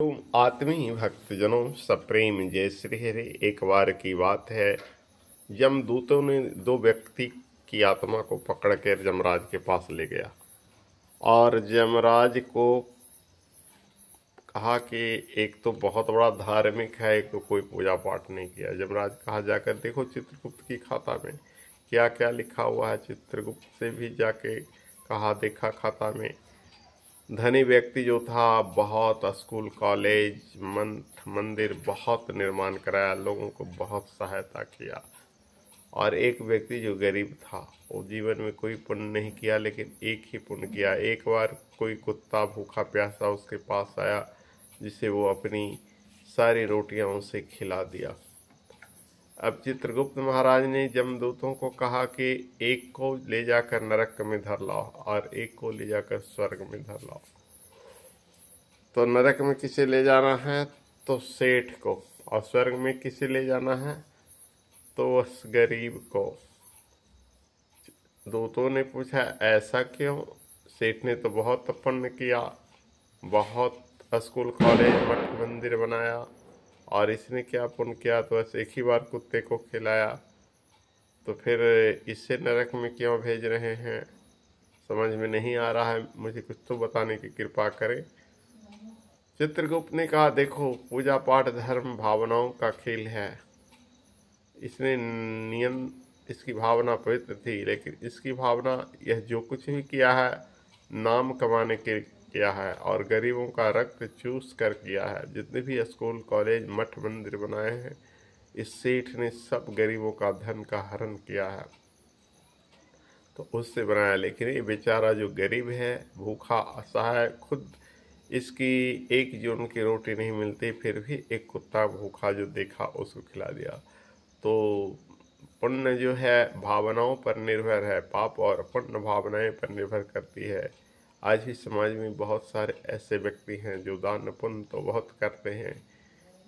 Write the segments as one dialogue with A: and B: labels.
A: तुम आत्मीय भक्तजनों सप्रेम जय श्री हरि। एक बार की बात है, यमदूतों ने दो व्यक्ति की आत्मा को पकड़कर यमराज के पास ले गया और यमराज को कहा कि एक तो बहुत बड़ा धार्मिक है, एक तो कोई पूजा पाठ नहीं किया। यमराज कहा जाकर देखो चित्रगुप्त की खाता में क्या क्या लिखा हुआ है। चित्रगुप्त से भी जाके कहा, देखा खाता में। धनी व्यक्ति जो था, बहुत स्कूल कॉलेज मंदिर बहुत निर्माण कराया, लोगों को बहुत सहायता किया। और एक व्यक्ति जो गरीब था, वो जीवन में कोई पुण्य नहीं किया, लेकिन एक ही पुण्य किया। एक बार कोई कुत्ता भूखा प्यासा उसके पास आया, जिसे वो अपनी सारी रोटियां उसे खिला दिया। अब चित्रगुप्त महाराज ने जमदूतों को कहा कि एक को ले जाकर नरक में धर लाओ और एक को ले जाकर स्वर्ग में धर लाओ। तो नरक में किसे ले जाना है? तो सेठ को। और स्वर्ग में किसे ले जाना है? तो उस गरीब को। दूतों ने पूछा, ऐसा क्यों? सेठ ने तो बहुत पुण्य किया, बहुत स्कूल कॉलेज मठ मंदिर बनाया, और इसने क्या पुण्य किया? तो बस एक ही बार कुत्ते को खिलाया। तो फिर इसे नरक में क्यों भेज रहे हैं? समझ में नहीं आ रहा है, मुझे कुछ तो बताने की कृपा करें। चित्रगुप्त ने कहा, देखो पूजा पाठ धर्म भावनाओं का खेल है। इसने नियम, इसकी भावना पवित्र थी, लेकिन इसकी भावना यह जो कुछ भी किया है नाम कमाने के किया है और गरीबों का रक्त चूस कर किया है। जितने भी स्कूल कॉलेज मठ मंदिर बनाए हैं, इस सेठ ने सब गरीबों का धन का हरण किया है, तो उससे बनाया। लेकिन ये बेचारा जो गरीब है, भूखा असहाय, खुद इसकी एक जून की रोटी नहीं मिलती, फिर भी एक कुत्ता भूखा जो देखा उसको खिला दिया। तो पुण्य जो है भावनाओं पर निर्भर है, पाप और पुण्य भावनाएं पर निर्भर करती है। आज भी समाज में बहुत सारे ऐसे व्यक्ति हैं जो दान पुण्य तो बहुत करते हैं,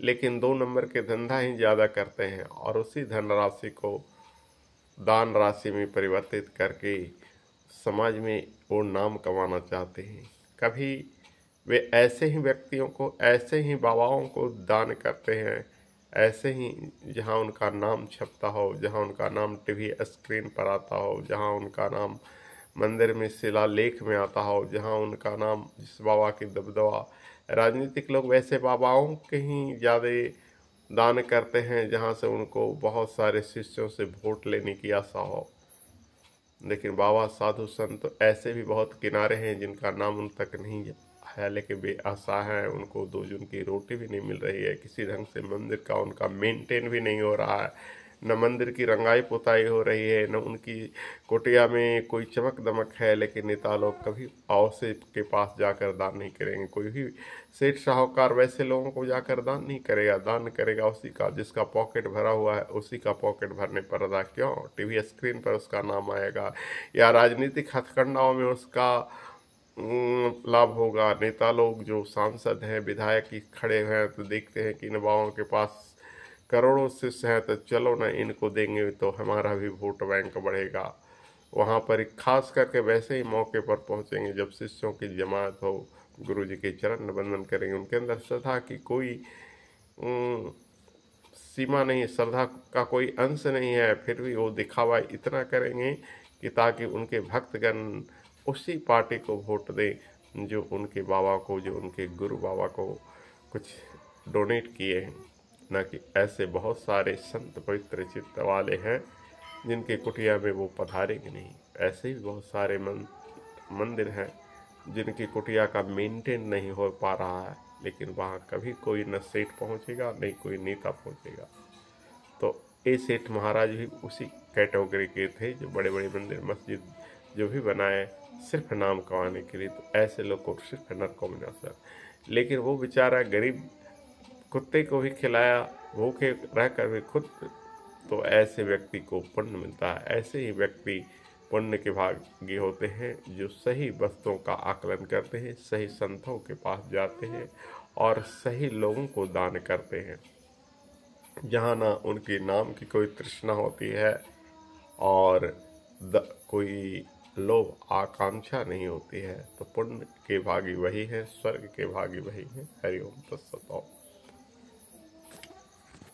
A: लेकिन 2 नंबर के धंधा ही ज़्यादा करते हैं और उसी धनराशि को दान राशि में परिवर्तित करके समाज में वो नाम कमाना चाहते हैं। कभी वे ऐसे ही व्यक्तियों को, ऐसे ही बाबाओं को दान करते हैं, ऐसे ही जहां उनका नाम छपता हो, जहां उनका नाम टीवी स्क्रीन पर आता हो, जहां उनका नाम मंदिर में शिलालेख में आता हो, जहां उनका नाम, जिस बाबा की दबदबा। राजनीतिक लोग वैसे बाबाओं के ही ज़्यादा दान करते हैं जहां से उनको बहुत सारे शिष्यों से वोट लेने की आशा हो। लेकिन बाबा साधु संत ऐसे भी बहुत किनारे हैं जिनका नाम उन तक नहीं है, लेकिन वे आशा हैं, उनको 2 जून की रोटी भी नहीं मिल रही है। किसी ढंग से मंदिर का उनका मेंटेन भी नहीं हो रहा है, न मंदिर की रंगाई पुताई हो रही है, न उनकी कुटिया में कोई चमक दमक है। लेकिन नेता लोग कभी औसे के पास जाकर दान नहीं करेंगे। कोई भी सेठ साहूकार वैसे लोगों को जाकर दान नहीं करेगा। दान करेगा उसी का जिसका पॉकेट भरा हुआ है, उसी का पॉकेट भरने पर अदा क्यों टीवी स्क्रीन पर उसका नाम आएगा या राजनीतिक हथकंडाओं में उसका लाभ होगा। नेता लोग जो सांसद हैं, विधायक ही खड़े हैं, तो देखते हैं कि इन बाबों के पास करोड़ों शिष्य हैं, तो चलो ना इनको देंगे तो हमारा भी वोट बैंक बढ़ेगा। वहाँ पर खास करके वैसे ही मौके पर पहुँचेंगे जब शिष्यों की जमात हो, गुरु जी के चरण वंदन करेंगे। उनके अंदर श्रद्धा की कोई सीमा नहीं है, श्रद्धा का कोई अंश नहीं है, फिर भी वो दिखावा इतना करेंगे कि ताकि उनके भक्तगण उसी पार्टी को वोट दें जो उनके बाबा को, जो उनके गुरु बाबा को कुछ डोनेट किए हैं। न कि ऐसे बहुत सारे संत पवित्र चित्त वाले हैं जिनके कुटिया में वो पधारेंगे नहीं। ऐसे ही बहुत सारे मंदिर हैं जिनकी कुटिया का मेंटेन नहीं हो पा रहा है, लेकिन वहाँ कभी कोई न सेठ पहुँचेगा, नहीं कोई नेता पहुँचेगा। तो ये सेठ महाराज भी उसी कैटेगरी के थे जो बड़े बड़े मंदिर मस्जिद जो भी बनाए सिर्फ नाम कमाने के लिए। तो ऐसे लोग को सिर्फ नरकों में न सर। लेकिन वो बेचारा गरीब कुत्ते को भी खिलाया, भूखे रहकर भी खुद, तो ऐसे व्यक्ति को पुण्य मिलता है। ऐसे ही व्यक्ति पुण्य के भागी होते हैं जो सही वस्तुओं का आकलन करते हैं, सही संतों के पास जाते हैं और सही लोगों को दान करते हैं। जहाँ ना उनके नाम की कोई तृष्णा होती है और कोई लोभ आकांक्षा नहीं होती है तो पुण्य के भागी वही हैं, स्वर्ग के भागी वही हैं। हरि ओम तत्सत।